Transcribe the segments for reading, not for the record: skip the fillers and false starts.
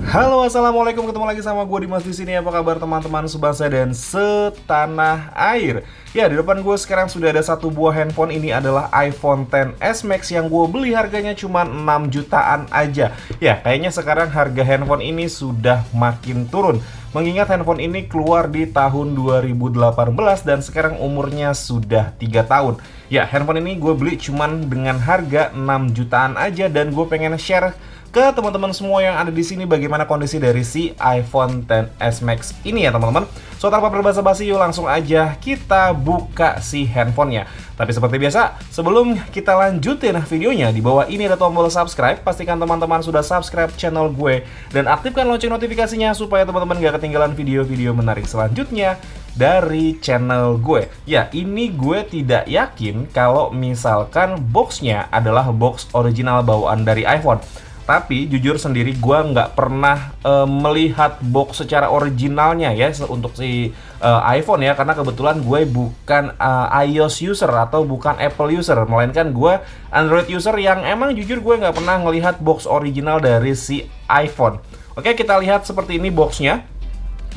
Halo, assalamualaikum, ketemu lagi sama gue Dimas di sini. Apa kabar teman-teman sebangsa dan setanah air? Ya, di depan gue sekarang sudah ada satu buah handphone. Ini adalah iPhone XS Max yang gue beli harganya cuma 6 jutaan aja. Ya, kayaknya sekarang harga handphone ini sudah makin turun. Mengingat handphone ini keluar di tahun 2018 dan sekarang umurnya sudah 3 tahun. Ya, handphone ini gue beli cuman dengan harga 6 jutaan aja dan gue pengen share ke teman-teman semua yang ada di sini bagaimana kondisi dari si iPhone XS Max ini ya teman-teman. So tanpa berbasa-basi, yuk langsung aja kita buka si handphonenya. Tapi seperti biasa, sebelum kita lanjutin videonya, di bawah ini ada tombol subscribe. Pastikan teman-teman sudah subscribe channel gue dan aktifkan lonceng notifikasinya supaya teman-teman gak ketinggalan video-video menarik selanjutnya dari channel gue. Ya, ini gue tidak yakin kalau misalkan boxnya adalah box original bawaan dari iPhone. Tapi jujur sendiri gue nggak pernah melihat box secara originalnya ya untuk si iPhone ya, karena kebetulan gue bukan iOS user atau bukan Apple user, melainkan gue Android user yang emang jujur gue nggak pernah melihat box original dari si iPhone. Oke, kita lihat seperti ini boxnya.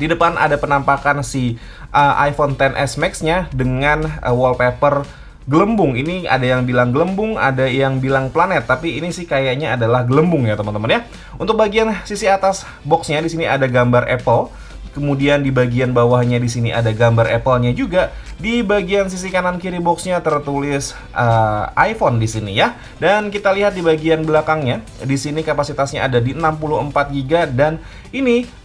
Di depan ada penampakan si iPhone XS Max-nya dengan wallpaper gelembung. Ini ada yang bilang gelembung, ada yang bilang planet, tapi ini sih kayaknya adalah gelembung ya teman-teman ya. Untuk bagian sisi atas boxnya di sini ada gambar Apple. Kemudian di bagian bawahnya di sini ada gambar Apple-nya juga. Di bagian sisi kanan kiri boxnya tertulis iPhone di sini ya. Dan kita lihat di bagian belakangnya, di sini kapasitasnya ada di 64 GB dan ini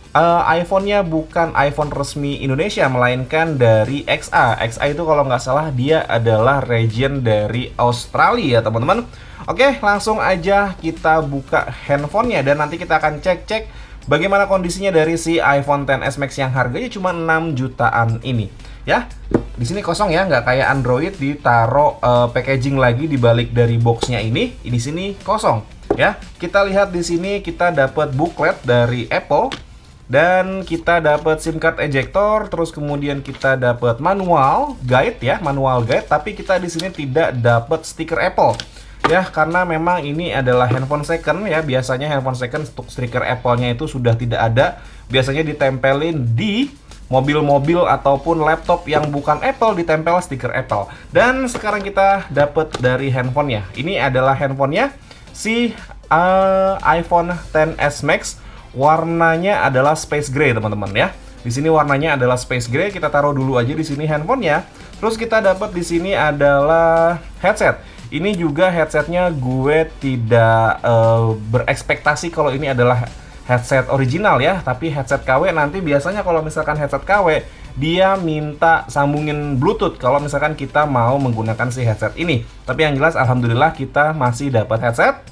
iPhone-nya bukan iPhone resmi Indonesia, melainkan dari XA. XA itu kalau nggak salah dia adalah region dari Australia, teman-teman. Oke, langsung aja kita buka handphonenya dan nanti kita akan cek-cek bagaimana kondisinya dari si iPhone XS Max yang harganya cuma 6 jutaan ini. Ya, di sini kosong ya, nggak kayak Android ditaruh packaging lagi di balik dari boxnya ini. Di sini kosong. Ya, kita lihat di sini kita dapat booklet dari Apple. Dan kita dapat SIM card ejector, terus kemudian kita dapat manual guide ya, manual guide, tapi kita di sini tidak dapat stiker Apple. Ya, karena memang ini adalah handphone second ya, biasanya handphone second untuk stiker Apple-nya itu sudah tidak ada. Biasanya ditempelin di mobil-mobil ataupun laptop yang bukan Apple, ditempel stiker Apple. Dan sekarang kita dapat dari handphonenya. Ini adalah handphonenya si iPhone XS Max. Warnanya adalah space gray teman-teman ya. Di sini warnanya adalah space gray. Kita taruh dulu aja di sini handphonenya. Terus kita dapat di sini adalah headset. Ini juga headsetnya gue tidak berekspektasi kalau ini adalah headset original ya. Tapi headset KW nanti biasanya kalau misalkan headset KW dia minta sambungin Bluetooth kalau misalkan kita mau menggunakan si headset ini. Tapi yang jelas alhamdulillah kita masih dapat headset.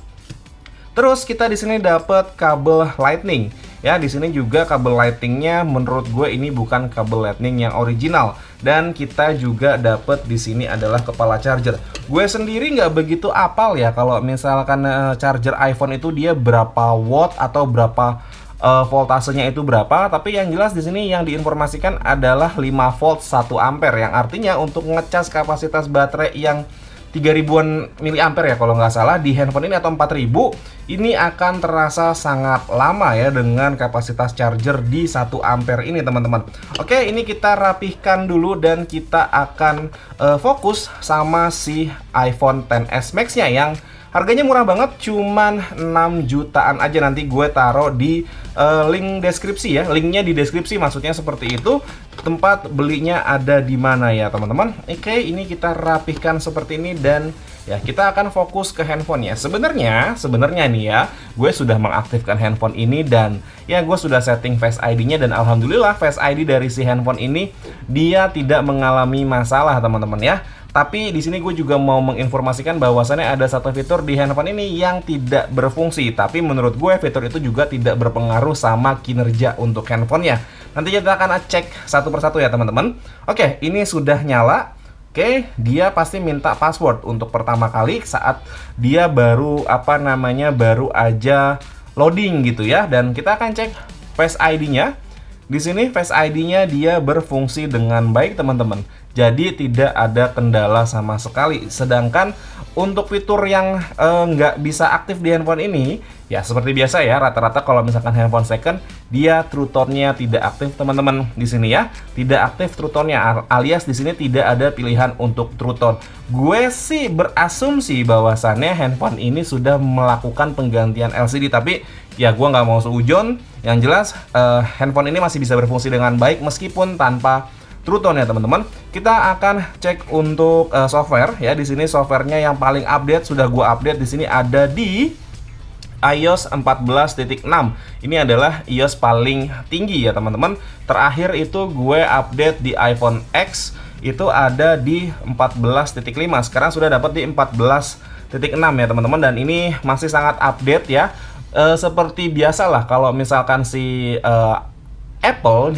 Terus kita di sini dapat kabel Lightning. Ya, di sini juga kabel Lightningnya menurut gue ini bukan kabel Lightning yang original. Dan kita juga dapat di sini adalah kepala charger. Gue sendiri nggak begitu apal ya kalau misalkan charger iPhone itu dia berapa watt atau berapa voltasenya itu berapa. Tapi yang jelas di sini yang diinformasikan adalah 5 volt 1 ampere, yang artinya untuk ngecas kapasitas baterai yang 3000-an miliampere ya kalau nggak salah di handphone ini atau 4000, ini akan terasa sangat lama ya dengan kapasitas charger di 1 ampere ini teman-teman. Oke, ini kita rapihkan dulu dan kita akan fokus sama si iPhone XS Max-nya yang harganya murah banget, cuman 6 jutaan aja. Nanti gue taruh di link deskripsi ya. Linknya di deskripsi, maksudnya seperti itu. Tempat belinya ada di mana ya teman-teman. Oke, ini kita rapihkan seperti ini dan ya kita akan fokus ke handphonenya. Sebenarnya nih ya, gue sudah mengaktifkan handphone ini dan ya gue sudah setting Face ID-nya dan alhamdulillah Face ID dari si handphone ini dia tidak mengalami masalah teman-teman ya. Tapi di sini gue juga mau menginformasikan bahwasannya ada satu fitur di handphone ini yang tidak berfungsi. Tapi menurut gue fitur itu juga tidak berpengaruh sama kinerja untuk handphonenya. Nanti kita akan cek satu persatu ya teman-teman. Oke, ini sudah nyala. Oke, dia pasti minta password untuk pertama kali saat dia baru baru aja loading gitu ya. Dan kita akan cek Face ID-nya. Di sini Face ID-nya dia berfungsi dengan baik teman-teman. jadi tidak ada kendala sama sekali. Sedangkan untuk fitur yang nggak bisa aktif di handphone ini, ya seperti biasa ya, rata-rata kalau misalkan handphone second, dia True Tone-nya tidak aktif teman-teman. Di sini ya, tidak aktif True Tone-nya, alias di sini tidak ada pilihan untuk True Tone. Gue sih berasumsi bahwasannya handphone ini sudah melakukan penggantian LCD, tapi ya gue nggak mau seujon. Yang jelas handphone ini masih bisa berfungsi dengan baik meskipun tanpa True Tone ya teman-teman. Kita akan cek untuk software ya. Di sini softwarenya yang paling update sudah gua update di sini ada di iOS 14.6. Ini adalah iOS paling tinggi ya teman-teman. Terakhir itu gue update di iPhone X itu ada di 14.5. Sekarang sudah dapat di 14.6 ya teman-teman, dan ini masih sangat update ya. Seperti biasalah kalau misalkan si Apple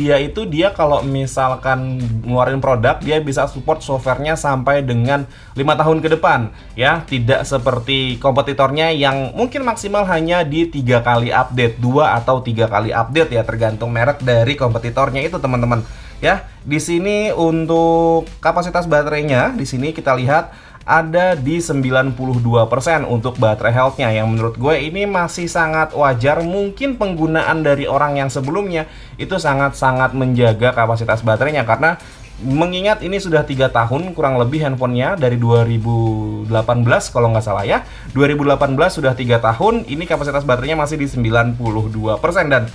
dia kalau misalkan ngeluarin produk, dia bisa support softwarenya sampai dengan 5 tahun ke depan ya, tidak seperti kompetitornya yang mungkin maksimal hanya di 3 kali update, 2 atau 3 kali update ya, tergantung merek dari kompetitornya itu teman-teman ya. Di sini untuk kapasitas baterainya, di sini kita lihat ada di 92% untuk baterai health-nya, yang menurut gue ini masih sangat wajar. Mungkin penggunaan dari orang yang sebelumnya itu sangat-sangat menjaga kapasitas baterainya, karena mengingat ini sudah 3 tahun kurang lebih handphonenya, dari 2018 kalau nggak salah ya, 2018 sudah 3 tahun, ini kapasitas baterainya masih di 92%, dan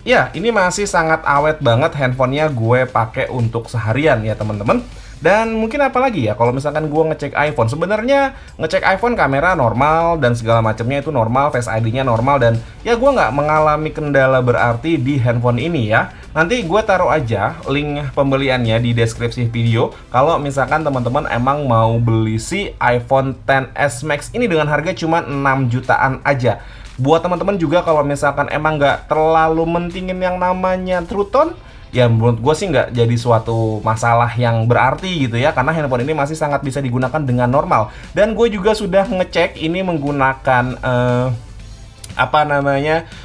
ya ini masih sangat awet banget handphonenya gue pakai untuk seharian ya teman-teman. Dan mungkin apa lagi ya, kalau misalkan gue ngecek iPhone, sebenarnya ngecek iPhone kamera normal dan segala macamnya itu normal, Face ID-nya normal, dan ya gue nggak mengalami kendala berarti di handphone ini ya. Nanti gue taruh aja link pembeliannya di deskripsi video kalau misalkan teman-teman emang mau beli si iPhone XS Max ini dengan harga cuma 6 jutaan aja. Buat teman-teman juga kalau misalkan emang nggak terlalu mentingin yang namanya True Tone, ya menurut gue sih nggak jadi suatu masalah yang berarti gitu ya, karena handphone ini masih sangat bisa digunakan dengan normal. Dan gue juga sudah ngecek ini menggunakan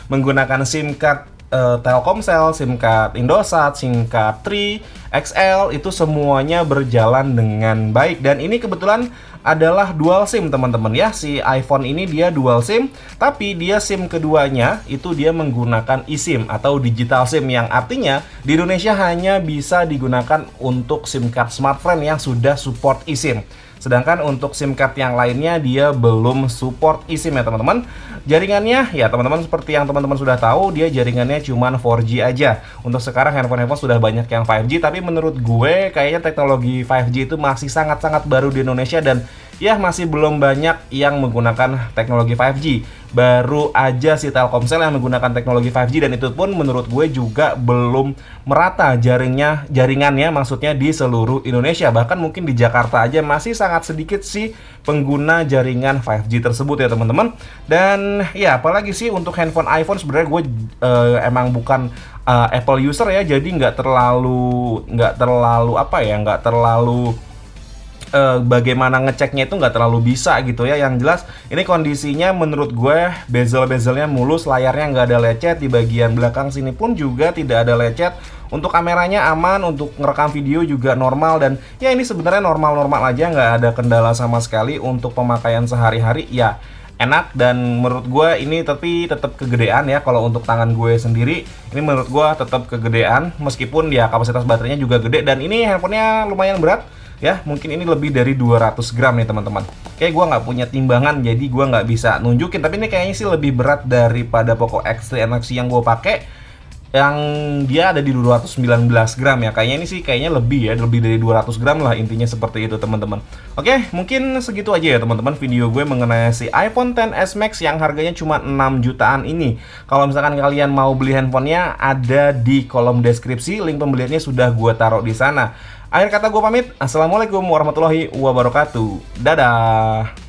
menggunakan SIM card Telkomsel, SIM card Indosat, SIM card Tri, XL, itu semuanya berjalan dengan baik. Dan ini kebetulan adalah dual SIM teman-teman ya. Si iPhone ini dia dual SIM, tapi dia SIM keduanya itu dia menggunakan eSIM atau digital SIM, yang artinya di Indonesia hanya bisa digunakan untuk SIM card smartphone yang sudah support eSIM. Sedangkan untuk SIM card yang lainnya dia belum support eSIM ya teman-teman. Jaringannya ya teman-teman seperti yang teman-teman sudah tahu, dia jaringannya cuma 4G aja. Untuk sekarang handphone-handphone sudah banyak yang 5G, tapi menurut gue kayaknya teknologi 5G itu masih sangat-sangat baru di Indonesia, dan ya masih belum banyak yang menggunakan teknologi 5G. Baru aja si Telkomsel yang menggunakan teknologi 5G, dan itu pun menurut gue juga belum merata jaringannya maksudnya di seluruh Indonesia. Bahkan mungkin di Jakarta aja masih sangat sedikit sih pengguna jaringan 5G tersebut ya teman-teman. Dan ya apalagi sih untuk handphone iPhone, sebenarnya gue emang bukan Apple user ya, jadi nggak terlalu bagaimana ngeceknya itu nggak terlalu bisa gitu ya. Yang jelas ini kondisinya menurut gue bezel-bezelnya mulus, layarnya nggak ada lecet, di bagian belakang sini pun juga tidak ada lecet. Untuk kameranya aman, untuk ngerekam video juga normal, dan ya ini sebenarnya normal-normal aja, nggak ada kendala sama sekali. Untuk pemakaian sehari-hari ya enak, dan menurut gue ini tapi tetap kegedean ya. Kalau untuk tangan gue sendiri ini menurut gue tetap kegedean, meskipun ya kapasitas baterainya juga gede, dan ini handphonenya lumayan berat ya, mungkin ini lebih dari 200 gram nih teman-teman. Kayak gue nggak punya timbangan, jadi gue nggak bisa nunjukin, tapi ini kayaknya sih lebih berat daripada Poco X3 NXT yang gue pakai, yang dia ada di 219 gram ya. Kayaknya ini sih lebih dari 200 gram lah, intinya seperti itu teman-teman. Oke, mungkin segitu aja ya teman-teman video gue mengenai si iPhone XS Max yang harganya cuma 6 jutaan ini. Kalau misalkan kalian mau beli handphonenya, ada di kolom deskripsi, link pembeliannya sudah gue taruh di sana. Akhir kata gue pamit, assalamualaikum warahmatullahi wabarakatuh. Dadah.